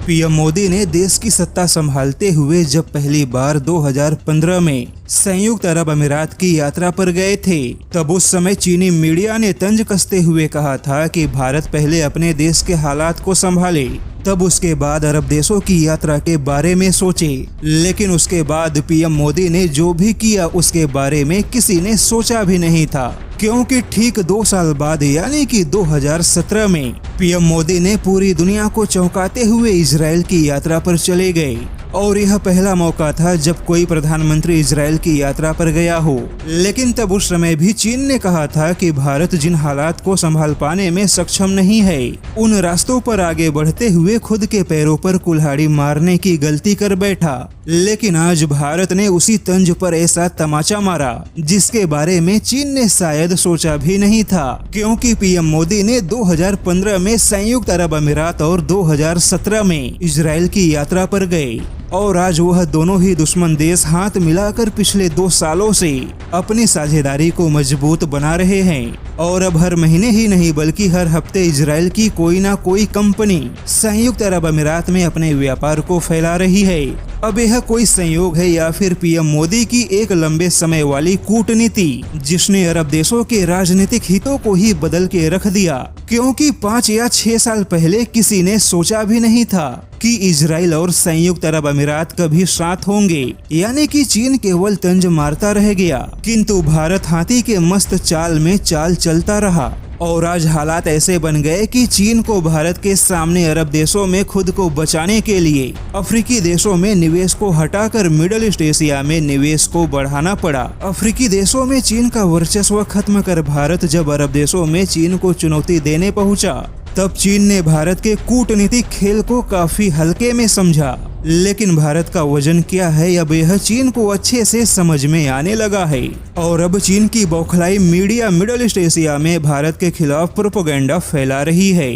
PM Modi ने देश की सत्ता संभालते हुए जब पहली बार 2015 में संयुक्त अरब अमीरात की यात्रा पर गए थे, तब उस समय चीनी मीडिया ने तंज कसते हुए कहा था कि भारत पहले अपने देश के हालात को संभाले, तब उसके बाद अरब देशों की यात्रा के बारे में सोचे। लेकिन उसके बाद पीएम मोदी ने जो भी किया उसके बारे में किसी ने सोचा भी नहीं था, क्योंकि ठीक 2 साल बाद यानी कि 2017 में पीएम मोदी ने पूरी दुनिया को चौंकाते हुए इजराइल की यात्रा पर चले गए और यह पहला मौका था जब कोई प्रधानमंत्री इजराइल की यात्रा पर गया हो। लेकिन तब उस समय भी चीन ने कहा था कि भारत जिन हालात को संभाल पाने में सक्षम नहीं है, उन रास्तों पर आगे बढ़ते हुए खुद के पैरों पर कुल्हाड़ी मारने की गलती कर बैठा। लेकिन आज भारत ने उसी तंज पर ऐसा तमाचा मारा जिसके बारे में चीन ने शायद सोचा भी नहीं था, क्योंकि पीएम मोदी ने 2015 में संयुक्त अरब अमीरात और 2017 में इजराइल की यात्रा पर गए और आज वह दोनों ही दुश्मन देश हाथ मिलाकर पिछले 2 सालों से अपनी साझेदारी को मजबूत बना रहे हैं और अब हर महीने ही नहीं बल्कि हर हफ्ते इजराइल की कोई ना कोई कंपनी संयुक्त अरब अमीरात में अपने व्यापार को फैला रही है। अब यह कोई संयोग है या फिर पीएम मोदी की एक लंबे समय वाली कूटनीति जिसने अरब देशों के राजनीतिक हितों को ही बदल के रख दिया, क्योंकि 5 या 6 साल पहले किसी ने सोचा भी नहीं था कि इजराइल और संयुक्त अरब अमीरात कभी साथ होंगे, यानी कि चीन केवल तंज मारता रह गया किंतु भारत हाथी के मस्त चाल में चाल चलता रहा और आज हालात ऐसे बन गए कि चीन को भारत के सामने अरब देशों में खुद को बचाने के लिए अफ्रीकी देशों में निवेश को हटाकर मिडिल ईस्ट एशिया में निवेश को बढ़ाना पड़ा। अफ्रीकी देशों में चीन का वर्चस्व खत्म कर भारत जब अरब देशों में चीन को चुनौती देने पहुंचा, तब चीन ने भारत के कूटनीतिक खेल को काफी हल्के में समझा। लेकिन भारत का वजन क्या है, अब यह चीन को अच्छे से समझ में आने लगा है और अब चीन की बौखलाई मीडिया मिडिल ईस्ट एशिया में भारत के खिलाफ प्रोपेगेंडा फैला रही है।